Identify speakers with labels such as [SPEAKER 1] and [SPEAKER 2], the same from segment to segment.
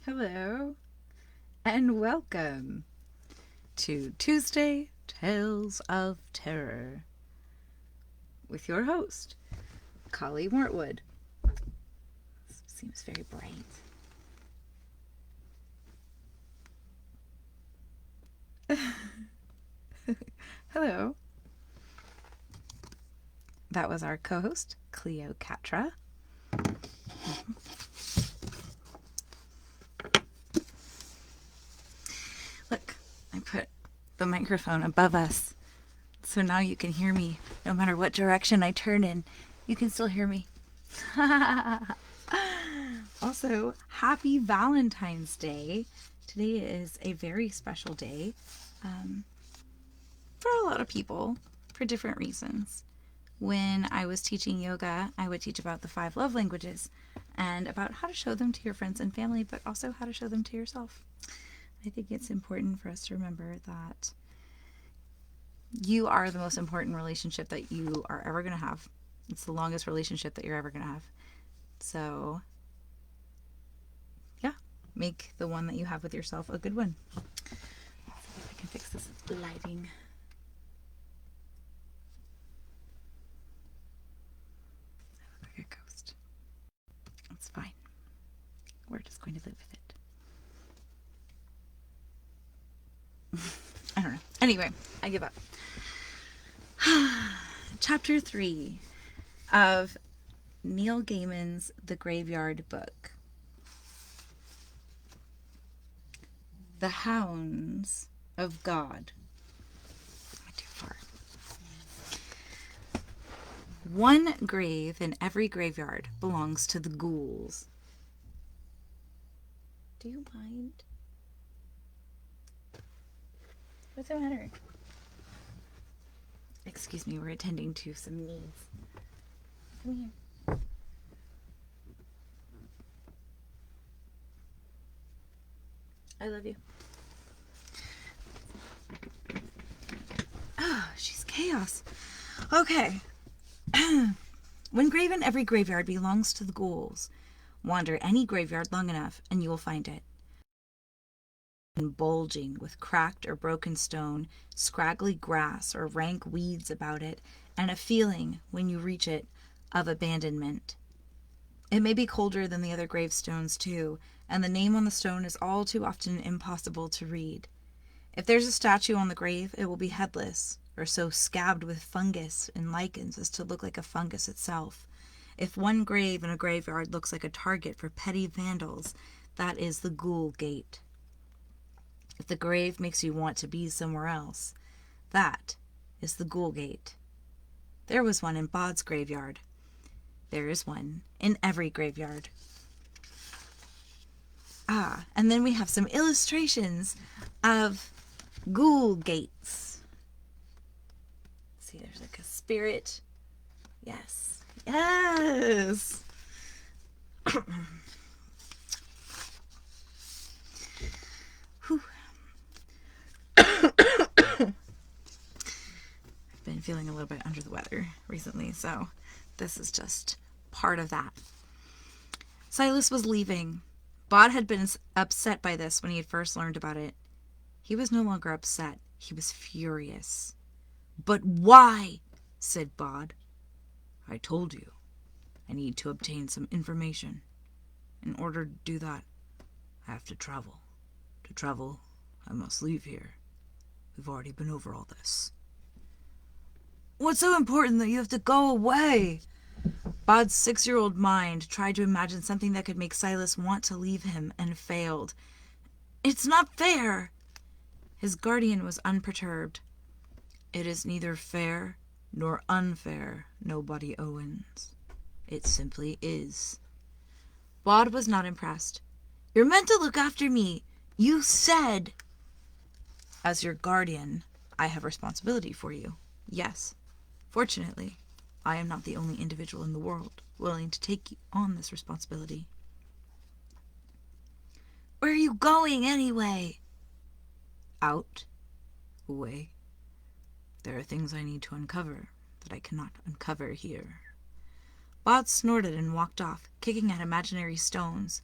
[SPEAKER 1] Hello, and welcome to Tuesday Tales of Terror with your host, Collie Mortwood. Seems very bright. Hello. That was our co-host, Cleocatra. Look, I put the microphone above us, so now you can hear me no matter what direction I turn in. You can still hear me. Also, happy Valentine's Day. Today is a very special day for a lot of people for different reasons. When I was teaching yoga, I would teach about the 5 love languages and about how to show them to your friends and family, but also how to show them to yourself. I think it's important for us to remember that you are the most important relationship that you are ever going to have. It's the longest relationship that you're ever going to have. So, yeah, make the one that you have with yourself a good one. Let's see if I can fix this lighting. I look like a ghost. It's fine. We're just going to live with it. I don't know. Anyway, I give up. Chapter 3 of Neil Gaiman's The Graveyard Book. The Hounds of God. Am I too far? One grave in every graveyard belongs to the ghouls. Do you mind? What's the matter? Excuse me, we're attending to some needs. Come here. I love you. Oh, she's chaos. Okay. One grave in every graveyard belongs to the ghouls. Wander any graveyard long enough and you will find it. Bulging with cracked or broken stone, scraggly grass or rank weeds about it, and a feeling, when you reach it, of abandonment. It may be colder than the other gravestones, too, and the name on the stone is all too often impossible to read. If there's a statue on the grave, it will be headless, or so scabbed with fungus and lichens as to look like a fungus itself. If one grave in a graveyard looks like a target for petty vandals, that is the ghoul gate. If the grave makes you want to be somewhere else, that is the ghoul gate. There was one in Bod's graveyard. There is one in every graveyard. And then we have some illustrations of ghoul gates. See, there's like a spirit. Yes. Yes! Whew. I've been feeling a little bit under the weather recently, so this is just part of that. Silas was leaving. Bod had been upset by this when he had first learned about it. He was no longer upset. He was furious. "But why?" said Bod. "I told you. I need to obtain some information. In order to do that, I have to travel. To travel, I must leave here. We've already been over all this." "What's so important that you have to go away?" Bod's 6-year-old mind tried to imagine something that could make Silas want to leave him and failed. "It's not fair." His guardian was unperturbed. "It is neither fair nor unfair, Nobody Owens. It simply is." Bod was not impressed. "You're meant to look after me. You said—" "As your guardian, I have responsibility for you. Yes. Fortunately, I am not the only individual in the world willing to take on this responsibility." "Where are you going, anyway?" "Out. Away. There are things I need to uncover that I cannot uncover here." Bod snorted and walked off, kicking at imaginary stones.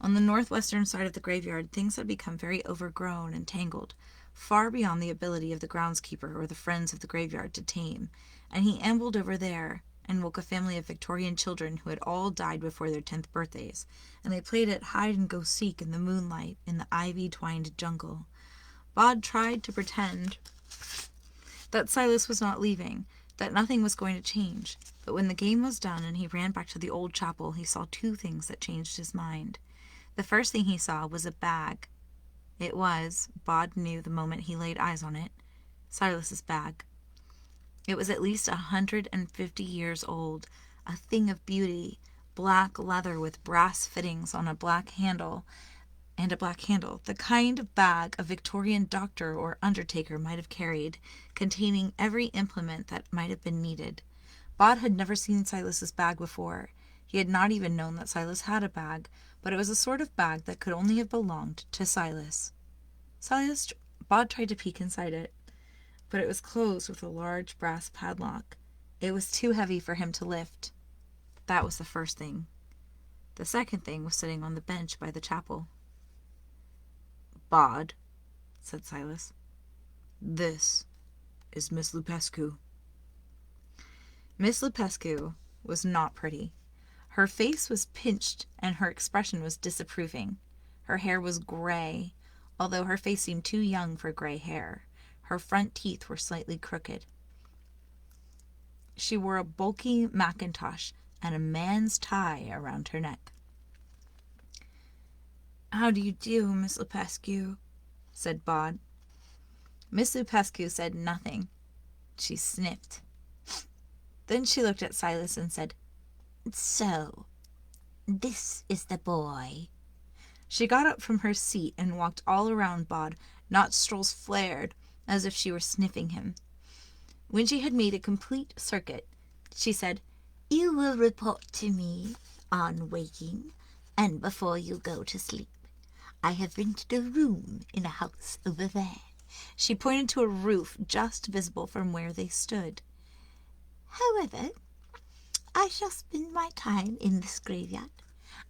[SPEAKER 1] On the northwestern side of the graveyard, things had become very overgrown and tangled, far beyond the ability of the groundskeeper or the friends of the graveyard to tame, and he ambled over there and woke a family of Victorian children who had all died before their 10th birthdays, and they played at hide-and-go-seek in the moonlight in the ivy-twined jungle. Bod tried to pretend that Silas was not leaving, that nothing was going to change, but when the game was done and he ran back to the old chapel, he saw two things that changed his mind. The first thing he saw was a bag. It was, Bod knew the moment he laid eyes on it, Silas's bag. It was at least 150 years old, a thing of beauty, black leather with brass fittings on a black handle, the kind of bag a Victorian doctor or undertaker might have carried, containing every implement that might have been needed. Bod had never seen Silas's bag before. He had not even known that Silas had a bag, but it was a sort of bag that could only have belonged to Silas. Bod tried to peek inside it, but it was closed with a large brass padlock. It was too heavy for him to lift. That was the first thing. The second thing was sitting on the bench by the chapel. "Bod," said Silas, "this is Miss Lupescu." Miss Lupescu was not pretty. Her face was pinched and her expression was disapproving. Her hair was gray, although her face seemed too young for gray hair. Her front teeth were slightly crooked. She wore a bulky mackintosh and a man's tie around her neck. "How do you do, Miss Lupescu?" said Bod. Miss Lupescu said nothing. She sniffed. Then she looked at Silas and said, "So, this is the boy." She got up from her seat and walked all around Bod. Nostrils flared, as if she were sniffing him. When she had made a complete circuit, she said, "You will report to me on waking and before you go to sleep. I have rented a room in a house over there." She pointed to a roof just visible from where they stood. "However, I shall spend my time in this graveyard.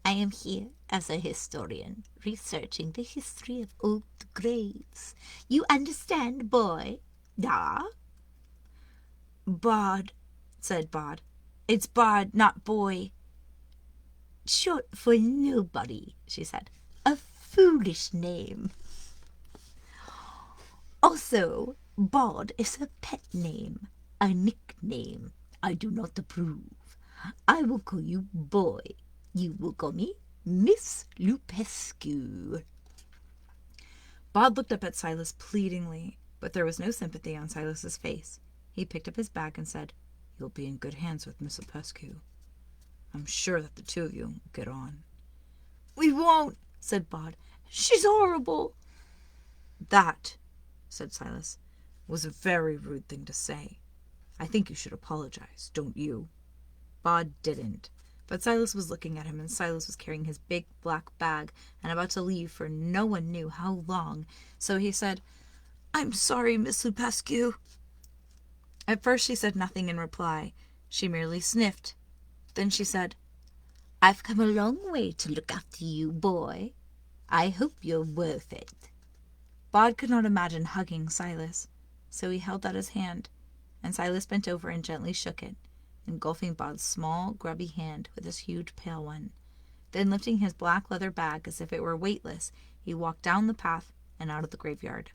[SPEAKER 1] I am here as a historian, researching the history of old graves. You understand, boy? Da?" "Bod," said Bod. "It's Bod, not boy." "Short for nobody," she said. "A foolish name. Also, Bod is a pet name, a nickname I do not approve. I will call you boy. You will call me Miss Lupescu." Bod looked up at Silas pleadingly, but there was no sympathy on Silas's face. He picked up his bag and said, "You'll be in good hands with Miss Lupescu. I'm sure that the two of you will get on." "We won't," said Bod. "She's horrible." "That," said Silas, "was a very rude thing to say. I think you should apologize, don't you?" Bod didn't, but Silas was looking at him, and Silas was carrying his big black bag and about to leave for no one knew how long, so he said, "I'm sorry, Miss Lupescu." At first she said nothing in reply. She merely sniffed. Then she said, "I've come a long way to look after you, boy. I hope you're worth it." Bod could not imagine hugging Silas, so he held out his hand, and Silas bent over and gently shook it, engulfing Bod's small, grubby hand with his huge, pale one. Then, lifting his black leather bag as if it were weightless, he walked down the path and out of the graveyard.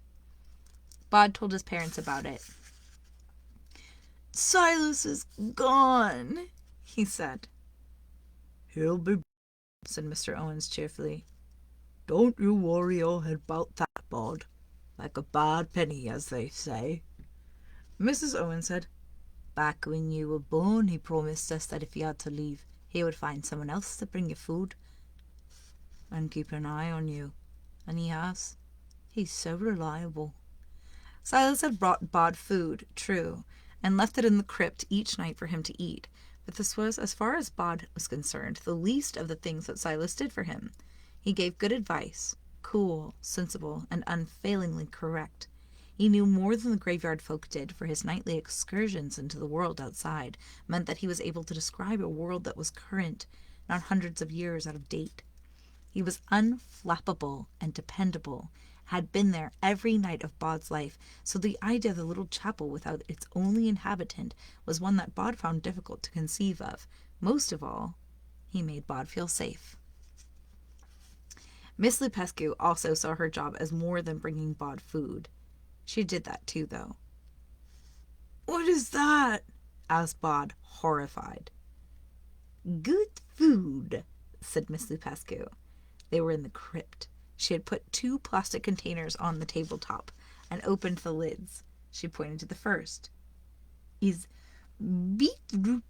[SPEAKER 1] Bod told his parents about it. "Silas is gone," he said. "He'll be back," said Mr. Owens cheerfully. "Don't you worry your head about that, Bod. Like a bad penny, as they say." Mrs. Owens said, "Back when you were born, he promised us that if you had to leave, he would find someone else to bring you food and keep an eye on you. And he has. He's so reliable." Silas had brought Bod food, true, and left it in the crypt each night for him to eat, but this was, as far as Bod was concerned, the least of the things that Silas did for him. He gave good advice, cool, sensible, and unfailingly correct. He knew more than the graveyard folk did, for his nightly excursions into the world outside meant that he was able to describe a world that was current, not hundreds of years out of date. He was unflappable and dependable, had been there every night of Bod's life, so the idea of the little chapel without its only inhabitant was one that Bod found difficult to conceive of. Most of all, he made Bod feel safe. Miss Lupescu also saw her job as more than bringing Bod food. She did that too, though. "What is that?" asked Bod, horrified. "Good food," said Miss Lupescu. They were in the crypt. She had put 2 plastic containers on the tabletop and opened the lids. She pointed to the first. "Is beetroot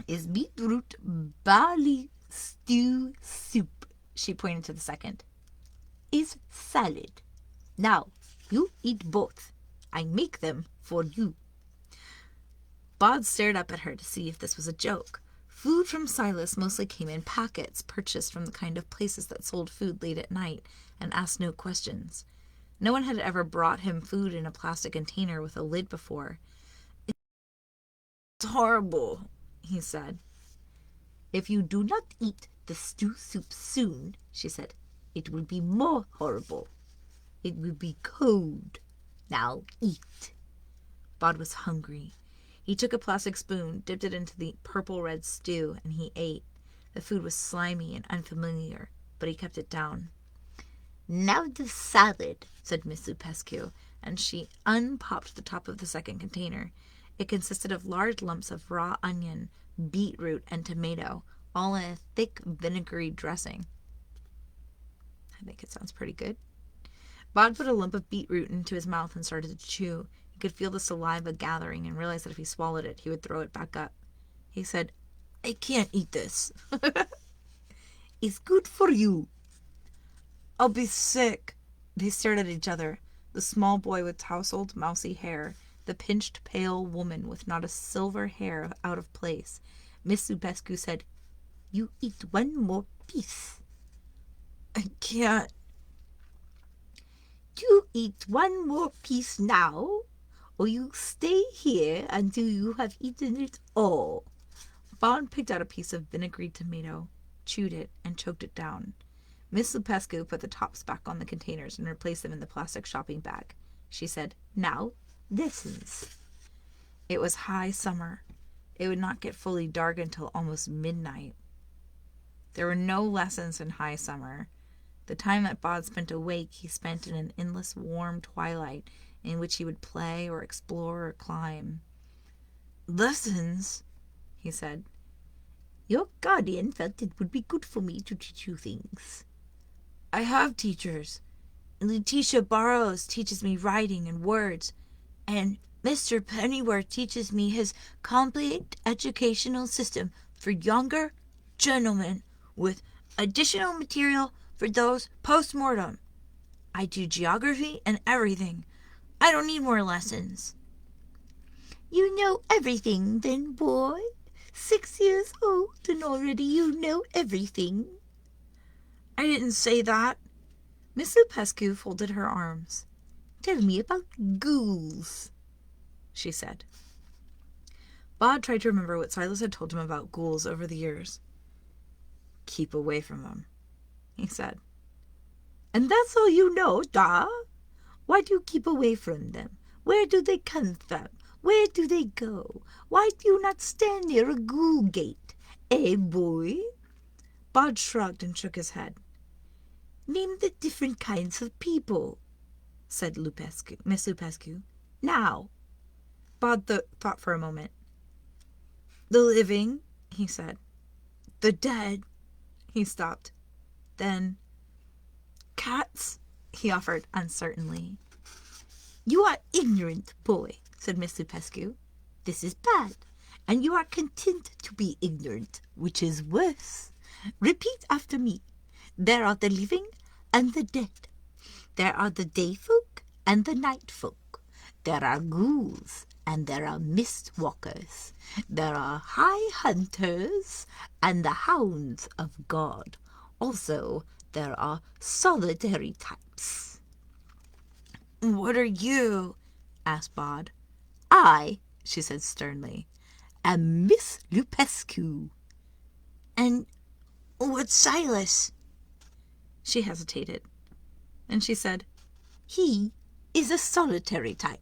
[SPEAKER 1] is beetroot barley stew soup." She pointed to the second. "Is salad. Now, you eat both. I make them for you." Bod stared up at her to see if this was a joke. Food from Silas mostly came in packets purchased from the kind of places that sold food late at night and asked no questions. No one had ever brought him food in a plastic container with a lid before. "It's horrible," he said. "If you do not eat the stew soup soon," she said, "it will be more horrible. It will be cold. Now eat." Bod was hungry. He took a plastic spoon, dipped it into the purple-red stew, and he ate. The food was slimy and unfamiliar, but he kept it down. "Now the salad," said Miss Lupescu, and she unpopped the top of the second container. It consisted of large lumps of raw onion, beetroot, and tomato, all in a thick vinegary dressing. I think it sounds pretty good. Bod put a lump of beetroot into his mouth and started to chew. He could feel the saliva gathering and realized that if he swallowed it, he would throw it back up. He said, "I can't eat this." "It's good for you." "I'll be sick." They stared at each other. The small boy with tousled, mousy hair, the pinched, pale woman with not a silver hair out of place. Miss Lupescu said, "You eat one more piece." "I can't." "You eat one more piece now, or you stay here until you have eaten it all." Bod picked out a piece of vinegary tomato, chewed it, and choked it down. Miss Lupescu put the tops back on the containers and replaced them in the plastic shopping bag. She said, "Now, lessons." It was high summer. It would not get fully dark until almost midnight. There were no lessons in high summer. The time that Bod spent awake he spent in an endless warm twilight in which he would play or explore or climb. "Lessons?" he said. "Your guardian felt it would be good for me to teach you things." "I have teachers. Letitia Burrows teaches me writing and words, and Mr. Pennyworth teaches me his complete educational system for younger gentlemen with additional material for those post-mortem. I do geography and everything. I don't need more lessons." "You know everything then, boy. 6 years old and already you know everything." "I didn't say that." Miss Lupescu folded her arms. "Tell me about ghouls," she said. Bod tried to remember what Silas had told him about ghouls over the years. "Keep away from them," he said. "And that's all you know, da? Why do you keep away from them? Where do they come from? Where do they go? Why do you not stand near a ghoul gate? Eh, boy?" Bod shrugged and shook his head. "Name the different kinds of people," said Miss Lupescu. "Now." Bod thought for a moment. "The living," he said. "The dead." He stopped. Then, "Cats," he offered uncertainly. "You are ignorant, boy," said Miss Lupescu. "This is bad, and you are content to be ignorant, which is worse. Repeat after me. There are the living and the dead. There are the day folk and the night folk. There are ghouls and there are mist walkers. There are high hunters and the hounds of God. Also, there are solitary types." "What are you?" asked Bod. "I," she said sternly, "am Miss Lupescu."
[SPEAKER 2] And what's Silas?
[SPEAKER 1] She hesitated. Then she said,
[SPEAKER 2] He is a solitary type.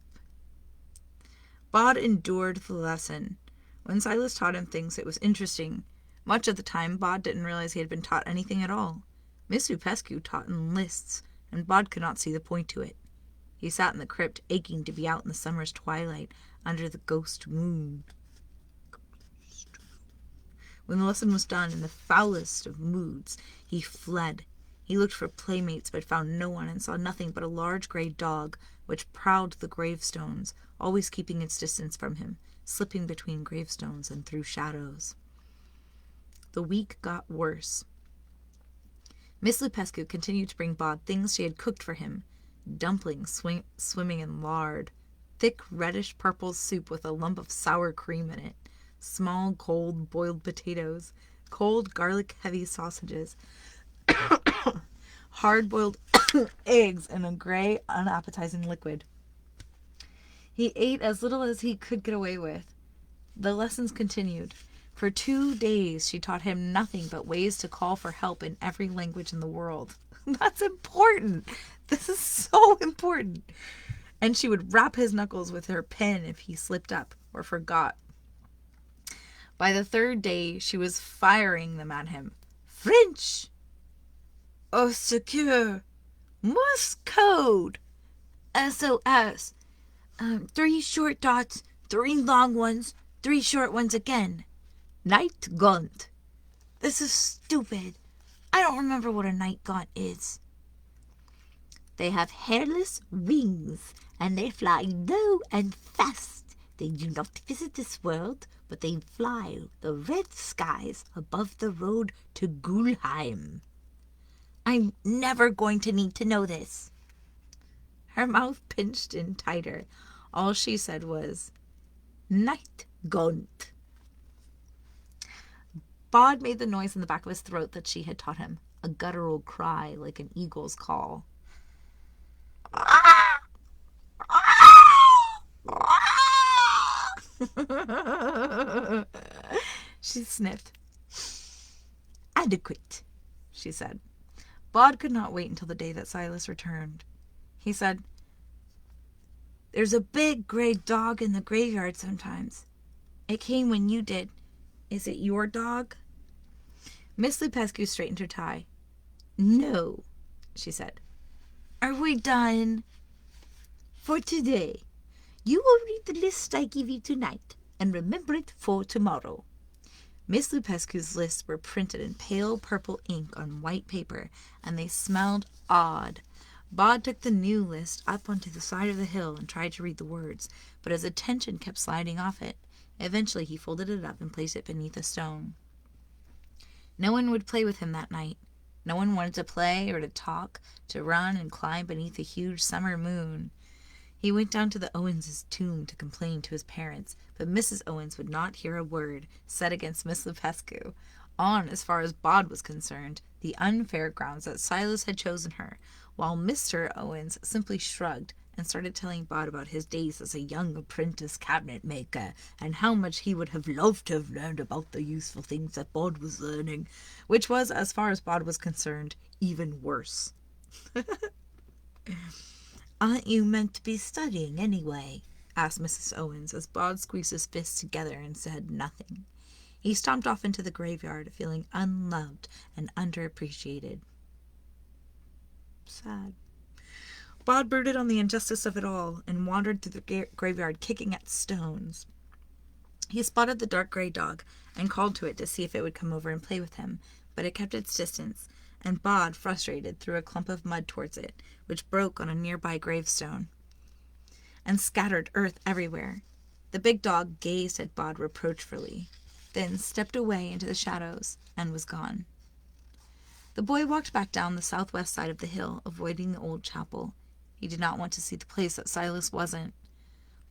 [SPEAKER 1] Bod endured the lesson. When Silas taught him things, it was interesting. Much of the time, Bod didn't realize he had been taught anything at all. Miss Lupescu taught in lists, and Bod could not see the point to it. He sat in the crypt, aching to be out in the summer's twilight, under the ghost moon. When the lesson was done, in the foulest of moods, he fled. He looked for playmates, but found no one, and saw nothing but a large gray dog, which prowled the gravestones, always keeping its distance from him, slipping between gravestones and through shadows. The week got worse. Miss Lupescu continued to bring Bod things she had cooked for him. Dumplings swimming in lard, thick reddish-purple soup with a lump of sour cream in it, small cold boiled potatoes, cold garlic-heavy sausages, hard-boiled eggs, and a gray, unappetizing liquid. He ate as little as he could get away with. The lessons continued. For 2 days, she taught him nothing but ways to call for help in every language in the world. That's important. This is so important. And she would rap his knuckles with her pen if he slipped up or forgot. By the 3rd day, she was firing them at him. French! Au secours! Morse code! SOS! 3 short dots, 3 long ones, 3 short ones again. Night gaunt. This is stupid. I don't remember what a night gaunt is. They have hairless wings, and they fly low and fast. They do not visit this world, but they fly the red skies above the road to Gulheim. I'm never going to need to know this. Her mouth pinched in tighter. All she said was, Night gaunt. Bod made the noise in the back of his throat that she had taught him, a guttural cry like an eagle's call. She sniffed. Adequate, she said. Bod could not wait until the day that Silas returned. He said, There's a big gray dog in the graveyard sometimes. It came when you did. Is it your dog? Miss Lupescu straightened her tie. No, she said. Are we done? For today. You will read the list I give you tonight, and remember it for tomorrow. Miss Lupescu's lists were printed in pale purple ink on white paper, and they smelled odd. Bod took the new list up onto the side of the hill and tried to read the words, but his attention kept sliding off it. Eventually he folded it up and placed it beneath a stone. No one would play with him that night. No one wanted to play or to talk, to run and climb beneath a huge summer moon. He went down to the Owens' tomb to complain to his parents, but Mrs. Owens would not hear a word said against Miss Lupescu, on, as far as Bod was concerned, the unfair grounds that Silas had chosen her, while Mr. Owens simply shrugged and started telling Bod about his days as a young apprentice cabinet maker, and how much he would have loved to have learned about the useful things that Bod was learning, which was, as far as Bod was concerned, even worse. Aren't you meant to be studying anyway? Asked Mrs. Owens, as Bod squeezed his fists together and said nothing. He stomped off into the graveyard, feeling unloved and underappreciated. Sad. Bod brooded on the injustice of it all and wandered through the graveyard, kicking at stones. He spotted the dark gray dog and called to it to see if it would come over and play with him, but it kept its distance, and Bod, frustrated, threw a clump of mud towards it, which broke on a nearby gravestone and scattered earth everywhere. The big dog gazed at Bod reproachfully, then stepped away into the shadows and was gone. The boy walked back down the southwest side of the hill, avoiding the old chapel. He did not want to see the place that Silas wasn't.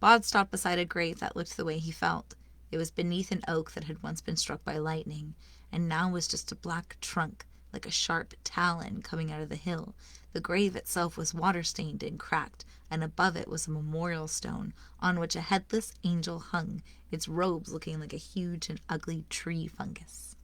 [SPEAKER 1] Bod stopped beside a grave that looked the way he felt. It was beneath an oak that had once been struck by lightning, and now was just a black trunk, like a sharp talon coming out of the hill. The grave itself was water-stained and cracked, and above it was a memorial stone, on which a headless angel hung, its robes looking like a huge and ugly tree fungus.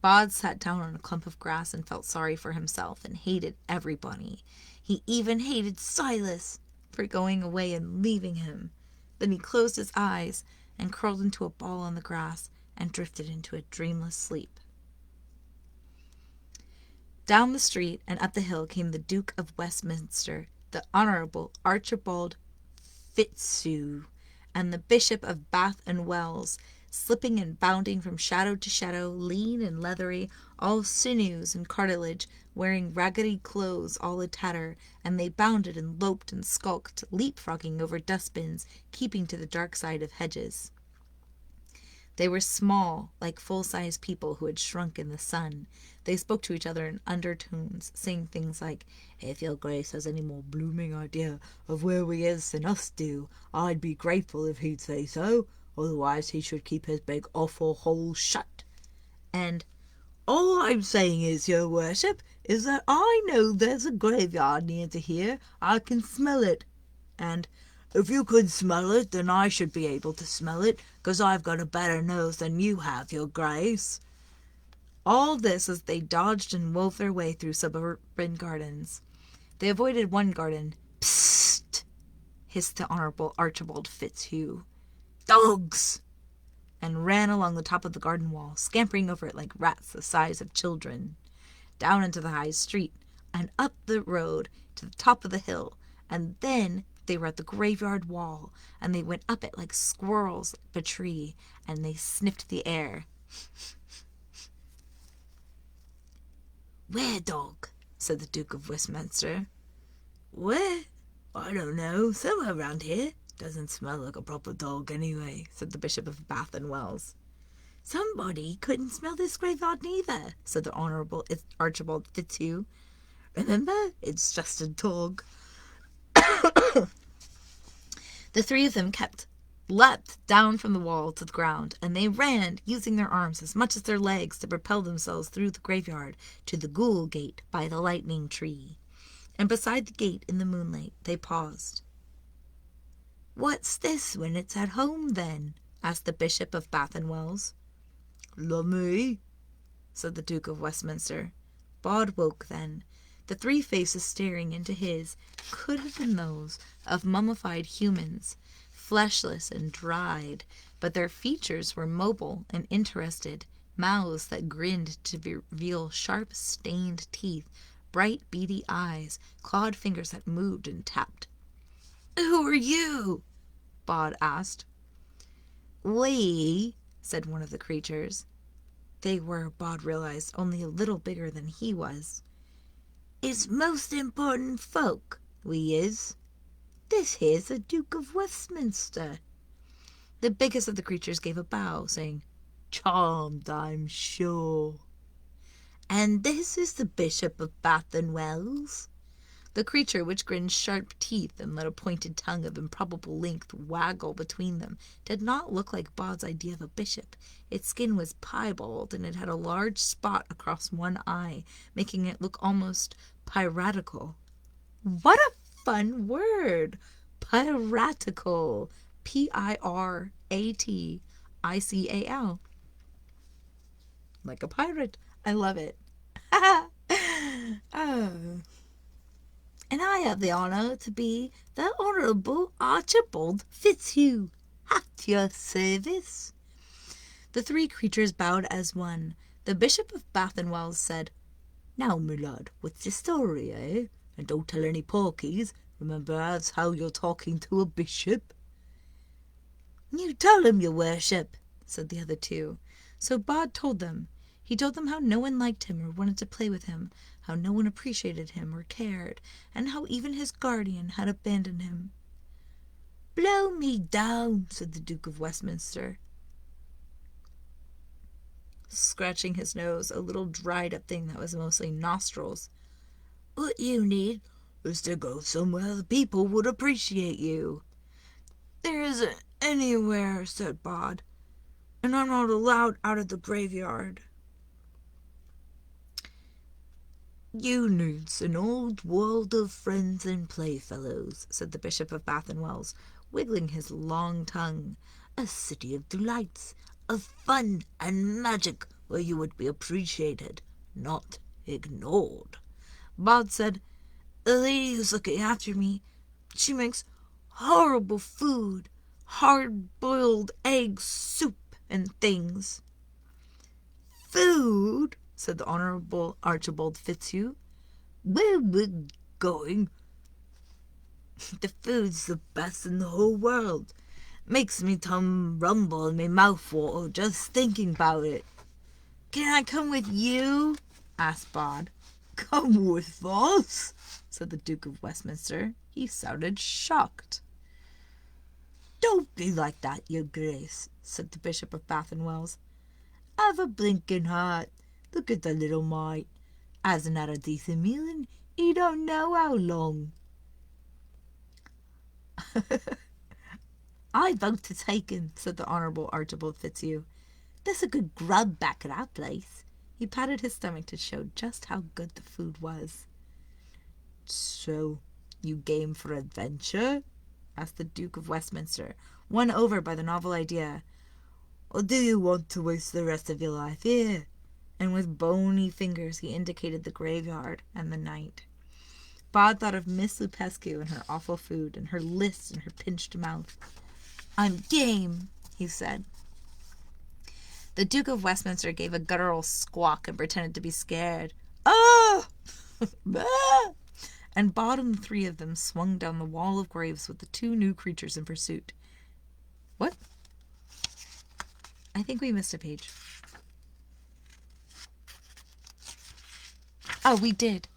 [SPEAKER 1] Bod sat down on a clump of grass and felt sorry for himself and hated everybody. He even hated Silas for going away and leaving him. Then he closed his eyes and curled into a ball on the grass and drifted into a dreamless sleep. Down the street and up the hill came the Duke of Westminster, the Honourable Archibald Fitzhugh, and the Bishop of Bath and Wells, slipping and bounding from shadow to shadow, lean and leathery, all sinews and cartilage, wearing raggedy clothes all a tatter, and they bounded and loped and skulked, leapfrogging over dustbins, keeping to the dark side of hedges. They were small, like full-size people who had shrunk in the sun. They spoke to each other in undertones, saying things like, "If your grace has any more blooming idea of where we is than us do, I'd be grateful if he'd say so. Otherwise he should keep his big awful hole shut." And, "All I'm saying is, your worship, is that I know there's a graveyard near to here. I can smell it." And, "If you can smell it, then I should be able to smell it, 'cause I've got a better nose than you have, your grace." All this as they dodged and wove their way through suburban gardens. They avoided one garden. "Psst!" hissed the Honourable Archibald Fitzhugh. "Dogs!" and ran along the top of the garden wall, scampering over it like rats the size of children, down into the high street, and up the road to the top of the hill, and then they were at the graveyard wall, and they went up it like squirrels up a tree, and they sniffed the air. "Where, dog?" said the Duke of Westminster. "Where? I don't know. Somewhere around here. Doesn't smell like a proper dog anyway," said the Bishop of Bath and Wells. "Somebody couldn't smell this graveyard neither," said the Honourable Archibald Fitzhugh. "Remember, it's just a dog." The three of them leapt down from the wall to the ground, and they ran, using their arms as much as their legs to propel themselves through the graveyard to the Ghoul Gate by the lightning tree. And beside the gate in the moonlight they paused. "What's this when it's at home, then?" asked the Bishop of Bath and Wells. "Lummy," said the Duke of Westminster. Bod woke then. The three faces staring into his could have been those of mummified humans, fleshless and dried, but their features were mobile and interested, mouths that grinned to reveal sharp, stained teeth, bright, beady eyes, clawed fingers that moved and tapped. "Who are you?" Bod asked. "We," said one of the creatures. They were, Bod realized, only a little bigger than he was. "Is most important folk, we is. This here's the Duke of Westminster." The biggest of the creatures gave a bow, saying, "Charmed, I'm sure." "And this is the Bishop of Bath and Wells." The creature, which grinned sharp teeth and let a pointed tongue of improbable length waggle between them, did not look like Bod's idea of a bishop. Its skin was piebald, and it had a large spot across one eye, making it look almost piratical. What a fun word! Piratical. Piratical. Like a pirate. I love it. Oh. "And I have the honour to be the Honourable Archibald Fitzhugh, at your service." The three creatures bowed as one. The Bishop of Bath and Wells said, "Now, my lad, what's your story, eh? And don't tell any porkies. Remember that's how you're talking to a bishop." "You tell him, your worship," said the other two. So Bod told them. He told them how no one liked him or wanted to play with him, how no one appreciated him or cared, and how even his guardian had abandoned him. "Blow me down," said the Duke of Westminster, scratching his nose, a little dried-up thing that was mostly nostrils. "What you need is to go somewhere the people would appreciate you." "There isn't anywhere," said Bod, "and I'm not allowed out of the graveyard." "You needs an old world of friends and playfellows," said the Bishop of Bath and Wells, wiggling his long tongue. "A city of delights, of fun and magic,
[SPEAKER 2] where you would be appreciated, not ignored. Bod said, the lady who's looking after me, she makes horrible food, hard-boiled egg soup and things. Food, said the Honorable Archibald Fitzhugh. Where we're going? The food's the best in the whole world. Makes me tum rumble and me mouth water just thinking about it. Can I come with you? Asked Bod. Come with us? Said the Duke of Westminster. He sounded shocked. Don't be like that, your grace, said the Bishop of Bath and Wells. Have a blinking heart. Look at the little mite. Hasn't had a decent meal in he don't know how long. I vote to take him, said the Honourable Archibald Fitzhugh. There's a good grub back at our place. He patted his stomach to show just how good the food was. So, you game for adventure? Asked the Duke of Westminster, won over by the novel idea. Or do you want to waste the rest of your life here? And with bony fingers he indicated the graveyard and the night. Bod thought of Miss Lupescu and her awful food, and her list and her pinched mouth. I'm game, he said. The Duke of Westminster gave a guttural squawk and pretended to be scared. Oh! And Bod and the three of them swung down the wall of graves with the two new creatures in pursuit. What? I think we missed a page. Oh, we did.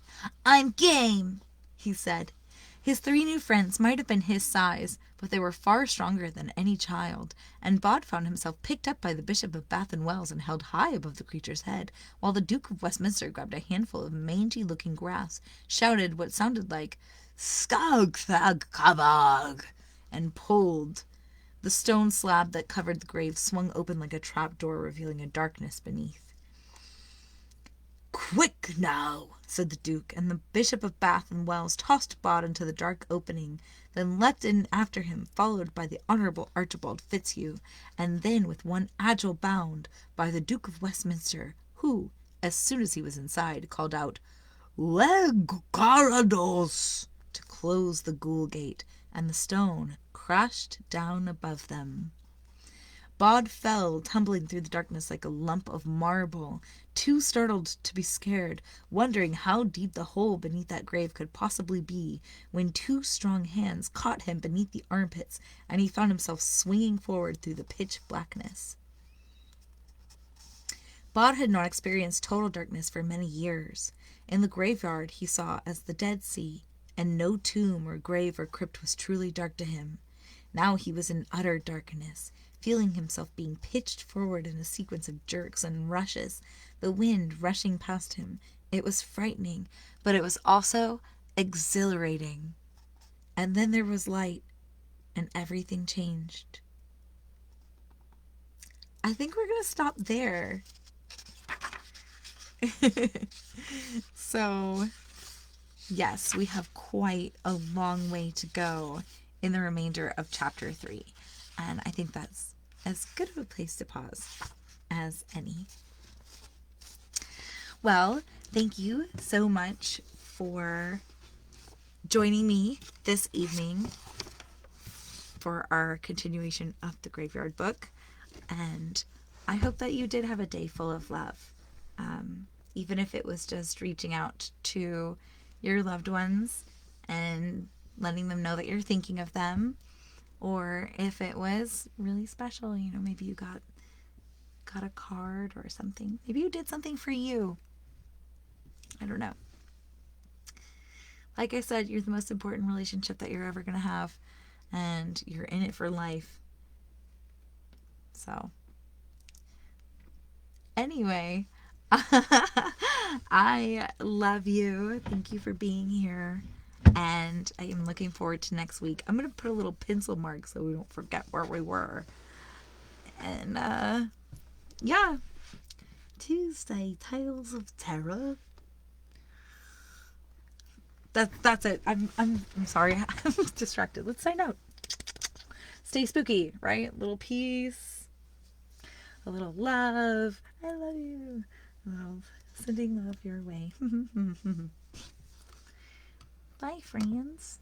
[SPEAKER 2] I'm game, he said. His three new friends might have been his size, but they were far stronger than any child, and Bod found himself picked up by the Bishop of Bath and Wells and held high above the creature's head, while the Duke of Westminster grabbed a handful of mangy-looking grass, shouted what sounded like, Skag thag kabag, and pulled. The stone slab that covered the grave swung open like a trapdoor, revealing a darkness beneath. Quick now, said the Duke, and the Bishop of Bath and Wells tossed Bod into the dark opening, then leapt in after him, followed by the Honourable Archibald Fitzhugh, and then, with one agile bound, by the Duke of Westminster, who, as soon as he was inside, called out, Leg corridors, to close the ghoul gate, and the stone crashed down above them. Bod fell, tumbling through the darkness like a lump of marble, too startled to be scared, wondering how deep the hole beneath that grave could possibly be, when two strong hands caught him beneath the armpits, and he found himself swinging forward through the pitch blackness. Bod had not experienced total darkness for many years. In the graveyard he saw as the Dead Sea, and no tomb or grave or crypt was truly dark to him. Now he was in utter darkness, feeling himself being pitched forward in a sequence of jerks and rushes, the wind rushing past him. It was frightening, but it was also exhilarating. And then there was light, and everything changed. I think we're going to stop there. So, yes, we have quite a long way to go in the remainder of chapter 3. And I think that's as good of a place to pause as any. Well, thank you so much for joining me this evening for our continuation of the Graveyard Book. And I hope that you did have a day full of love. Even if it was just reaching out to your loved ones and letting them know that you're thinking of them. Or if it was really special, maybe you got a card or something. Maybe you did something for you. I don't know. Like I said, you're the most important relationship that you're ever going to have. And you're in it for life. So, anyway, I love you. Thank you for being here. And I am looking forward to next week. I'm going to put a little pencil mark so we don't forget where we were. And, yeah. Tuesday, Tales of Terror. That's it. I'm sorry. I'm distracted. Let's sign out. Stay spooky, right? Little peace.
[SPEAKER 1] a little love. I love you. A little sending love your way. Bye, friends.